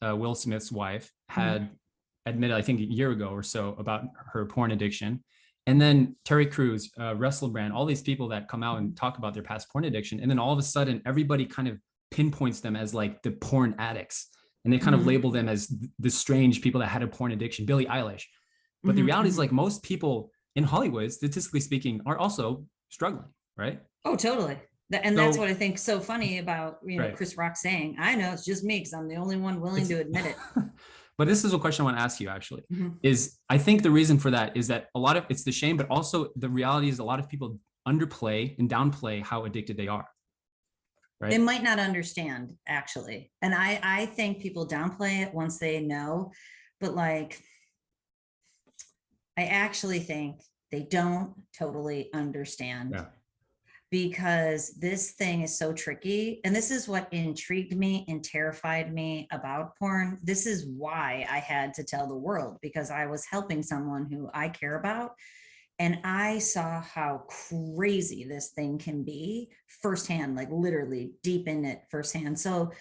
Will Smith's wife, had admitted, I think a year ago or so, about her porn addiction. And then Terry Crews, Russell Brand, all these people that come out and talk about their past porn addiction. And then all of a sudden, everybody kind of pinpoints them as like the porn addicts. And they kind of label them as the strange people that had a porn addiction, Billie Eilish. But the reality is, like, most people in Hollywood, statistically speaking, are also struggling, right? Oh, totally. And that's what I think so funny about, Chris Rock saying, I know it's just me because I'm the only one willing to admit it. But this is a question I want to ask you, actually, is I think the reason for that is that it's the shame, but also the reality is a lot of people underplay and downplay how addicted they are. Right? They might not understand, actually. And I think people downplay it once they know, but like, I actually think they don't totally understand. Yeah. Because this thing is so tricky. And this is what intrigued me and terrified me about porn. This is why I had to tell the world, because I was helping someone who I care about. And I saw how crazy this thing can be firsthand, like literally deep in it firsthand. So,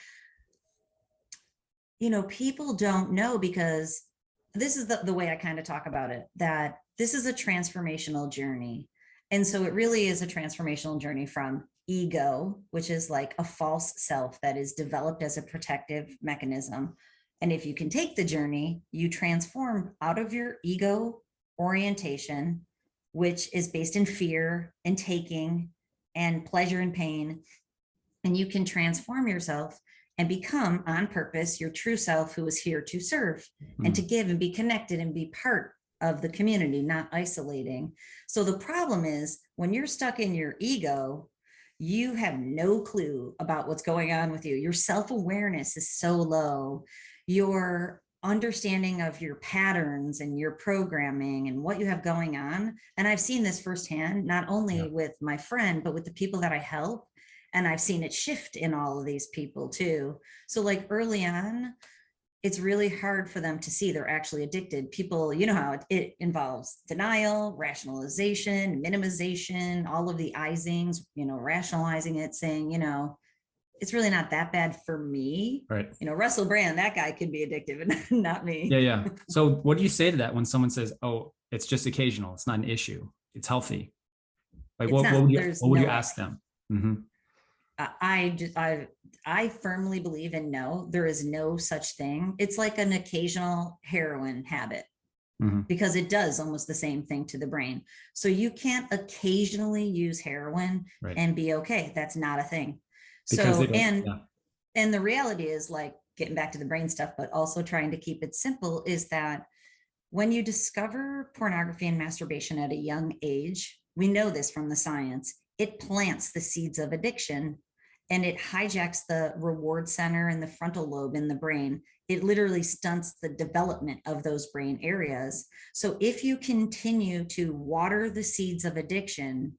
people don't know, because this is the way I kind of talk about it, that this is a transformational journey. And so it really is a transformational journey from ego, which is like a false self that is developed as a protective mechanism. And if you can take the journey, you transform out of your ego orientation, which is based in fear and taking and pleasure and pain. And you can transform yourself and become on purpose your true self, who is here to serve and to give and be connected and be part of the community, not isolating. So the problem is, when you're stuck in your ego, you have no clue about what's going on with you. Your self-awareness is so low. Your understanding of your patterns and your programming and what you have going on. And I've seen this firsthand, not only with my friend, but with the people that I help. And I've seen it shift in all of these people too. So like early on, it's really hard for them to see they're actually addicted. People, how it involves denial, rationalization, minimization, all of the Isings, rationalizing it, saying, it's really not that bad for me. Right. Russell Brand, that guy could be addictive and not me. Yeah. So what do you say to that when someone says, oh, it's just occasional, it's not an issue, it's healthy? Like, what would you ask them? I firmly believe in no, there is no such thing. It's like an occasional heroin habit, because it does almost the same thing to the brain. So you can't occasionally use heroin and be okay. That's not a thing. And the reality is, like, getting back to the brain stuff, but also trying to keep it simple, is that when you discover pornography and masturbation at a young age, we know this from the science, it plants the seeds of addiction. And it hijacks the reward center and the frontal lobe in the brain. It literally stunts the development of those brain areas. So if you continue to water the seeds of addiction,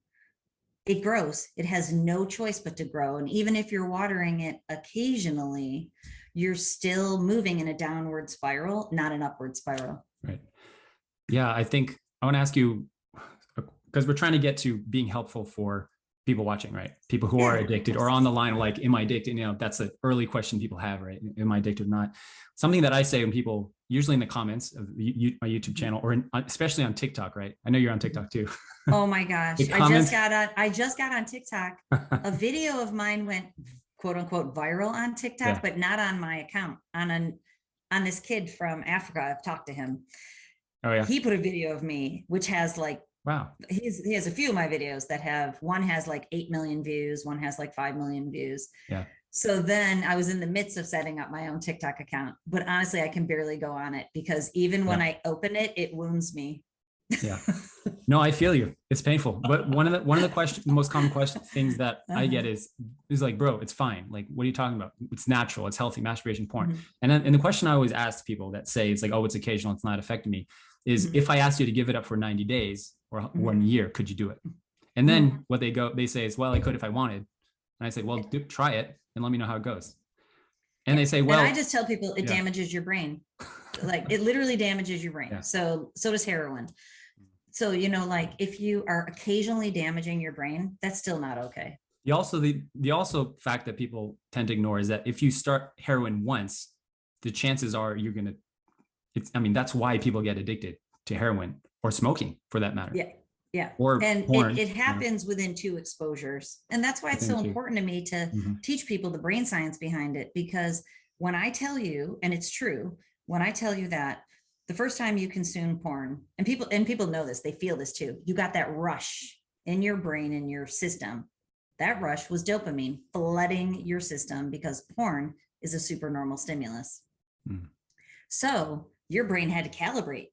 it grows. It has no choice but to grow. And even if you're watering it occasionally, you're still moving in a downward spiral, not an upward spiral. Right. Yeah, I think I want to ask you, because we're trying to get to being helpful for people watching, right? People who are addicted or on the line, like, am I addicted? That's an early question people have, right? Am I addicted or not? Something that I say when people, usually in the comments of my YouTube channel, or especially on TikTok, right? I know you're on TikTok too. Oh my gosh. I just got on TikTok. A video of mine went quote unquote viral on TikTok, but not on my account, on this kid from Africa. I've talked to him. Oh yeah. He put a video of me, which has like, wow. He has a few of my videos that one has like 8 million views. One has like 5 million views. Yeah. So then I was in the midst of setting up my own TikTok account, but honestly, I can barely go on it, because even when I open it, it wounds me. Yeah. No, I feel you. It's painful. But one of the most common things that I get is like, bro, it's fine. Like, what are you talking about? It's natural. It's healthy. Masturbation, porn. And the question I always ask people that say it's like, oh, it's occasional, it's not affecting me, is if I asked you to give it up for 90 days or 1 year, could you do it? And then what they say is, well, I could if I wanted. And I say, well, try it and let me know how it goes. And they say, well, and I just tell people it damages your brain. Like, it literally damages your brain. Yeah. So does heroin. So, like, if you are occasionally damaging your brain, that's still not okay. The also fact that people tend to ignore is that if you start heroin once, the chances are you're going to, I mean, that's why people get addicted to heroin or smoking for that matter. Yeah. Yeah. Or and porn, it happens within 2 exposures. And that's why it's so important to me to teach people the brain science behind it. Because when I tell you, and it's true, when I tell you that the first time you consume porn, and people know this, they feel this too, you got that rush in your brain, in your system. That rush was dopamine flooding your system because porn is a supernormal stimulus. So your brain had to calibrate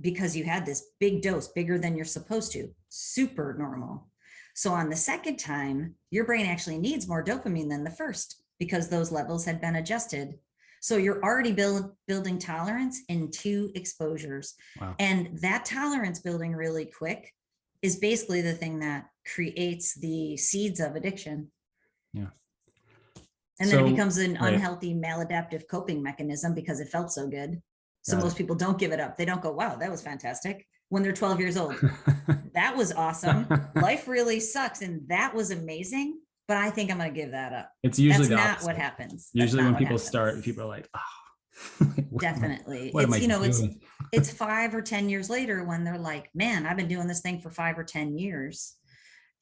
because you had this big dose, bigger than you're supposed to, super normal. So on the second time, your brain actually needs more dopamine than the first because those levels had been adjusted. So you're already building tolerance in 2 exposures. Wow. And that tolerance building really quick is basically the thing that creates the seeds of addiction. Yeah. And then it becomes an unhealthy maladaptive coping mechanism because it felt so good. So most people don't give it up. They don't go, wow, that was fantastic, when they're 12 years old. That was awesome. Life really sucks. And that was amazing. But I think I'm going to give that up. It's usually not what happens. Usually when people start, people are like, oh. Definitely. What It's, you know, it's 5 or 10 years later when they're like, man, I've been doing this thing for 5 or 10 years.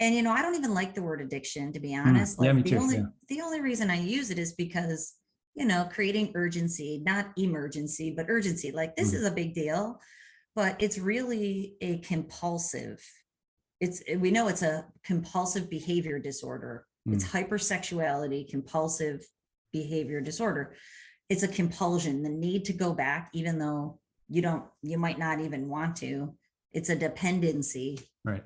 And, you know, I don't even like the word addiction, to be honest. Like, yeah, me too. The only reason I use it is because, you know, creating urgency, not emergency, but urgency. Like, this is a big deal, but it's really a compulsive. We know it's a compulsive behavior disorder. It's hypersexuality, compulsive behavior disorder. It's a compulsion, the need to go back, even though you might not even want to. It's a dependency. Right.